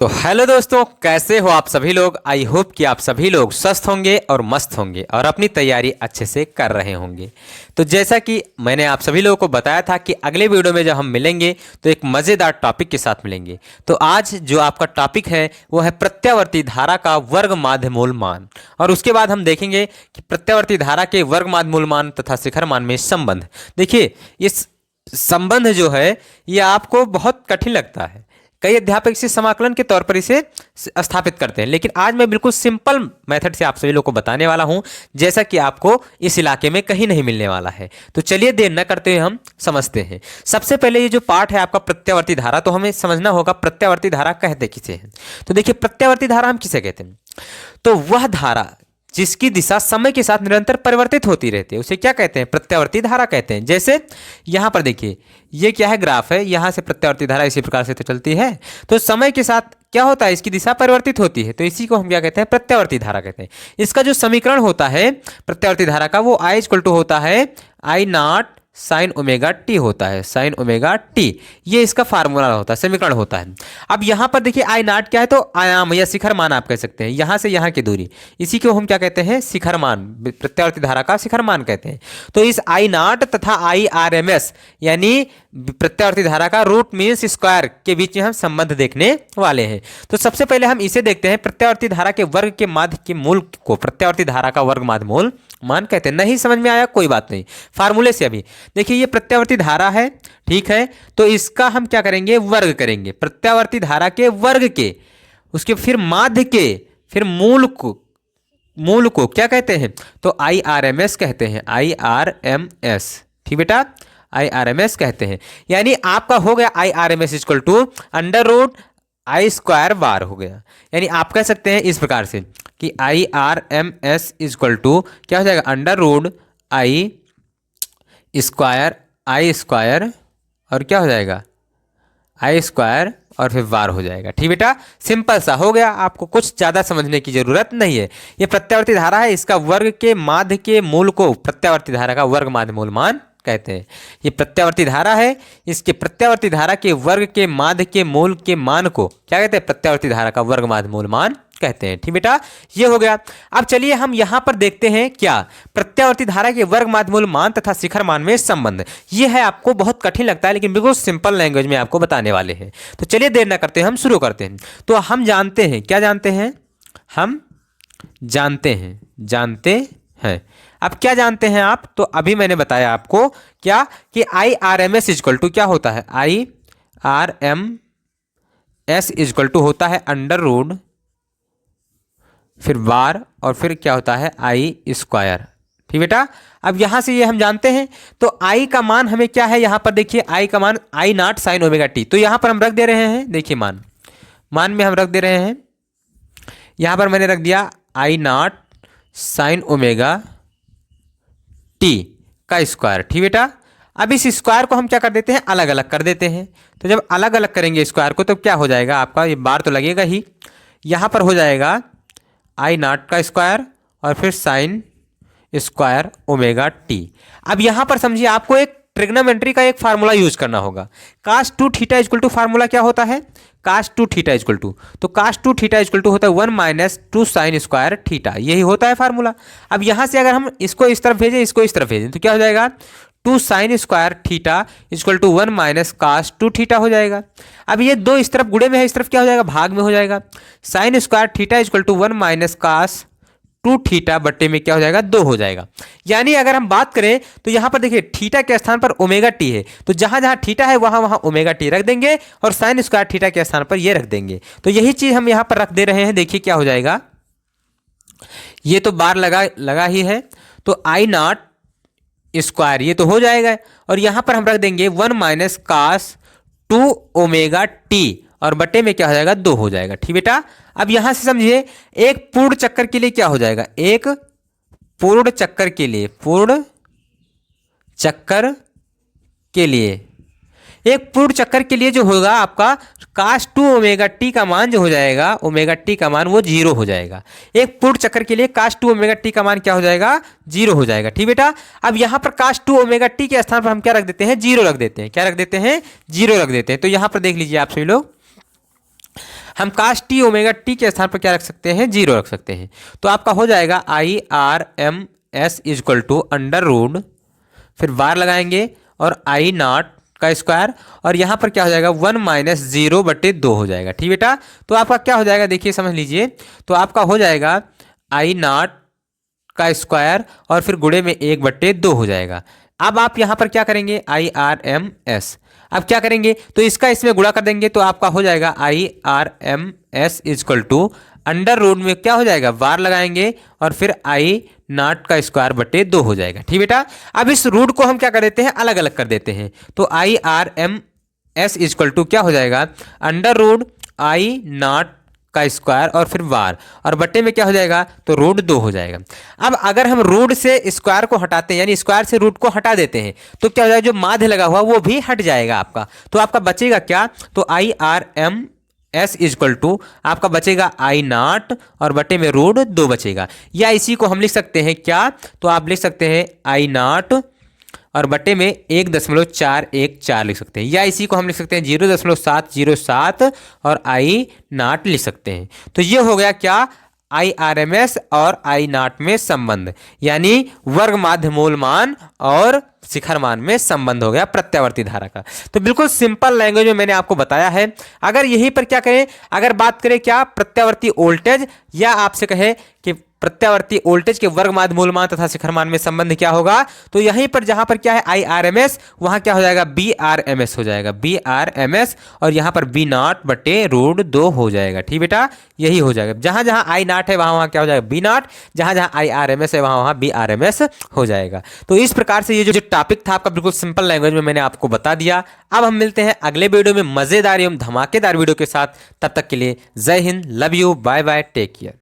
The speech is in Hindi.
तो हेलो दोस्तों, कैसे हो आप सभी लोग। आई होप कि आप सभी लोग स्वस्थ होंगे और मस्त होंगे और अपनी तैयारी अच्छे से कर रहे होंगे। तो जैसा कि मैंने आप सभी लोगों को बताया था कि अगले वीडियो में जब हम मिलेंगे तो एक मज़ेदार टॉपिक के साथ मिलेंगे। तो आज जो आपका टॉपिक है वो है प्रत्यावर्ती धारा का वर्ग माध्य मूल मान, और उसके बाद हम देखेंगे कि प्रत्यावर्ती धारा के वर्ग माध्य मूल मान तथा शिखर मान में संबंध। देखिए, इस संबंध जो है ये आपको बहुत कठिन लगता है। कई अध्यापक इसे समाकलन के तौर पर इसे स्थापित करते हैं, लेकिन आज मैं बिल्कुल सिंपल मेथड से आप सभी लोगों को बताने वाला हूं, जैसा कि आपको इस इलाके में कहीं नहीं मिलने वाला है। तो चलिए देर न करते हुए हम समझते हैं। सबसे पहले ये जो पार्ट है आपका प्रत्यावर्ती धारा, तो हमें समझना होगा प्रत्यावर्ती धारा कहते किसे हैं। तो देखिए, प्रत्यावर्ती धारा हम किसे कहते हैं, तो वह धारा जिसकी दिशा समय के साथ निरंतर परिवर्तित होती रहती है उसे क्या कहते हैं, प्रत्यावर्ती धारा कहते हैं। जैसे यहां पर देखिए, ये क्या है, ग्राफ है, यहां से प्रत्यावर्ती धारा इसी प्रकार से तो चलती है, तो समय के साथ क्या होता है, इसकी दिशा परिवर्तित होती है, तो इसी को हम क्या कहते हैं, प्रत्यावर्ती धारा कहते हैं। इसका जो समीकरण होता है प्रत्यावर्ती धारा का, वो I इक्वल टू होता है I not sine omega T होता है, साइन ओमेगा टी, ये इसका फार्मूला होता है, समीकरण होता है। अब यहां पर देखिए आई नॉट क्या है, तो आयाम या शिखर मान आप कह सकते हैं, यहां से यहां की दूरी, इसी को हम क्या कहते हैं, शिखर मान, प्रत्यावर्ती धारा का शिखर मान कहते हैं। तो इस आई नॉट तथा आई आर एम एस यानी प्रत्यावर्ती धारा का रूट मीन्स स्क्वायर के बीच में हम संबंध देखने वाले हैं। तो सबसे पहले हम इसे देखते हैं, प्रत्यावर्ती धारा के वर्ग के माध्य के मूल को प्रत्यावर्ती धारा का वर्ग माध्य मूल मान कहते हैं। नहीं समझ में आया, कोई बात नहीं, फार्मूले से अभी देखिए, ये प्रत्यावर्ती धारा है, ठीक है, तो इसका हम क्या करेंगे, वर्ग करेंगे। प्रत्यावर्ती धारा के वर्ग के, उसके फिर माध्य के, फिर मूल को क्या कहते हैं, तो आई आर एम एस कहते हैं, आई आर एम एस, ठीक बेटा, आई आर एम एस कहते हैं। यानी आपका हो गया I R M S equal to under root I square bar हो गया। यानी आप कह सकते हैं इस प्रकार से कि I R M S equal to क्या हो जाएगा, अंडर रूट आई स्क्वायर और क्या हो जाएगा, आई स्क्वायर और फिर बार हो जाएगा। ठीक बेटा, सिंपल सा हो गया, आपको कुछ ज़्यादा समझने की जरूरत नहीं है। ये प्रत्यावर्ती धारा है, इसका वर्ग के माध्य के मूल को प्रत्यावर्ती धारा का वर्ग माध्य मूल मान कहते हैं। ये प्रत्यावर्ती धारा है, इसके प्रत्यावर्ती धारा के वर्ग के माध्य के मूल के मान को क्या कहते हैं, प्रत्यावर्ती धारा का वर्ग माध्य मूल मान कहते हैं। ठीक बेटा, ये हो गया। अब चलिए हम यहां पर देखते हैं क्या प्रत्यावर्ती धारा के वर्ग माध्य मूल मान तथा शिखर मान में संबंध। ये है, आपको बहुत कठिन लगता है, लेकिन बिल्कुल सिंपल लैंग्वेज में आपको बताने वाले हैं। तो चलिए देर ना करते हैं, हम शुरू करते हैं। तो हम जानते हैं, क्या जानते हैं, हम जानते हैं। अब क्या जानते हैं आप, तो अभी मैंने बताया आपको क्या, कि I R M S equal to क्या होता है, I R M S equal to होता है अंडर रूट फिर बार और फिर क्या होता है, आई स्क्वायर। ठीक बेटा, अब यहां से ये हम जानते हैं, तो आई का मान हमें क्या है, यहां पर देखिए आई का मान आई नॉट साइन ओमेगा टी, तो यहां पर हम रख दे रहे हैं, देखिए मान में हम रख दे रहे हैं, यहां पर मैंने रख दिया आई नॉट साइन ओमेगा टी का स्क्वायर। ठीक बेटा, अब इस स्क्वायर को हम क्या कर देते हैं, अलग अलग कर देते हैं। तो जब अलग अलग करेंगे स्क्वायर को, तो क्या हो जाएगा आपका, ये बार तो लगेगा ही, यहां पर हो जाएगा आई नॉट का स्क्वायर और फिर साइन स्क्वायर ओमेगा टी। अब यहां पर समझिए, आपको एक ट्रिग्नोमेट्री का एक फार्मूला यूज करना होगा। Cos two theta equal to formula क्या होता है, cos two theta equal to, तो cos two theta equal to होता है 1 माइनस 2 साइन स्क्वायर थीटा, यही होता है फार्मूला। अब यहां से अगर हम इसको इस तरफ भेजें, इसको इस तरफ भेजें, तो क्या हो जाएगा, 2 sine square theta equal to 1 minus cos two theta हो जाएगा। अब ये दो इस तरफ गुणे में है, इस तरफ क्या हो जाएगा, भाग में हो जाएगा। Sine square theta equal to 1 minus cos two theta बट्टे में क्या हो जाएगा, 2 हो जाएगा। यानी अगर हम बात करें तो यहां पर देखिए, थीटा के स्थान पर ओमेगा टी है, तो जहां जहां थीटा है वहां वहां ओमेगा टी रख देंगे और साइन स्क्वायर थीटा के स्थान पर ये रख देंगे। तो यही चीज हम यहां पर रख दे रहे हैं। देखिए क्या हो जाएगा, ये तो बार लगा ही है, तो आई नॉट स्क्वायर ये तो हो जाएगा, और यहां पर हम रख देंगे 1 माइनस कास 2 ओमेगा टी और बट्टे में क्या हो जाएगा, 2 हो जाएगा। ठीक बेटा, अब यहां से समझिए, एक पूर्ण चक्कर के लिए क्या हो जाएगा, एक पूर्ण चक्कर के लिए, एक पूर्ण चक्कर के लिए जो होगा आपका कास 2 ओमेगा टी का मान जो हो जाएगा, ओमेगा टी का मान वो 0 हो जाएगा। एक पूर्ण चक्कर के लिए कास 2 ओमेगा टी का मान क्या हो जाएगा, 0 हो जाएगा। ठीक बेटा, अब यहां पर कास 2 ओमेगा टी के स्थान पर हम क्या रख देते हैं, 0 रख देते हैं। क्या रख देते हैं, 0 रख देते हैं। तो यहां पर देख लीजिए आप सभी लोग, हम काश टी ओमेगा टी के स्थान पर क्या रख सकते हैं, 0 रख सकते हैं। तो आपका हो जाएगा I R M S equal to under root, फिर बार लगाएंगे और आई नॉट का स्क्वायर, और यहाँ पर क्या हो जाएगा 1 माइनस 0/2 हो जाएगा। ठीक बेटा, तो आपका क्या हो जाएगा देखिए समझ लीजिए, तो आपका हो जाएगा आई नॉट का स्क्वायर और फिर गुणे में 1/2 हो जाएगा। अब आप यहाँ पर क्या करेंगे, आई आर एम एस, अब क्या करेंगे तो इसका इसमें गुणा कर देंगे, तो आपका हो जाएगा I R M S equal to under root में क्या हो जाएगा, बार लगाएंगे और फिर आई नॉट का स्क्वायर बटे 2 हो जाएगा। ठीक बेटा, अब इस रूट को हम क्या कर देते हैं, अलग अलग कर देते हैं। तो I R M S equal to क्या हो जाएगा, अंडर रूट आई नॉट का स्क्वायर और फिर बार, और बट्टे में क्या हो जाएगा, तो रूट 2 हो जाएगा। अब अगर हम रूट से स्क्वायर को हटाते हैं, यानी स्क्वायर से रूट को हटा देते हैं, तो क्या हो जाएगा, जो माध्य लगा हुआ वो भी हट जाएगा आपका। तो आपका बचेगा क्या, तो I R M S equal to आपका बचेगा आई नॉट और बटे में रूट 2 बचेगा। या इसी को हम लिख सकते हैं क्या, तो आप लिख सकते हैं आई नॉट और बटे में 1.414 लिख सकते हैं, या इसी को हम लिख सकते हैं 0.707 और आई नॉट लिख सकते हैं। तो ये हो गया क्या, आई आर एम एस और आई नॉट में संबंध, यानी वर्ग माध्य मूल मान और शिखर मान में संबंध हो गया प्रत्यावर्ती धारा का। तो बिल्कुल सिंपल लैंग्वेज में मैंने आपको बताया है। अगर यहीं पर क्या करें, अगर बात करें क्या प्रत्यावर्ती वोल्टेज, या आपसे कहे कि प्रत्यावर्ती वोल्टेज के वर्ग माध्य मूल मान तथा शिखर मान में संबंध क्या होगा, तो यहीं पर जहां पर क्या है आई आर एम एस, वहां क्या हो जाएगा बी आर एम एस हो जाएगा, बी आर एम एस, और यहां पर बी नॉट बटे रूट 2 हो जाएगा। ठीक बेटा, यही हो जाएगा, जहां जहां आई नॉट है वहां वहां क्या हो जाएगा बी नॉट, जहां जहां आई आर एम एस है वहां वहां बी आर एम एस हो जाएगा। तो इस प्रकार से ये जो टॉपिक था आपका बिल्कुल सिंपल लैंग्वेज में मैंने आपको बता दिया। अब हम मिलते हैं अगले वीडियो में मजेदार एवं धमाकेदार वीडियो के साथ। तब तक के लिए जय हिंद, love you, bye bye, take care.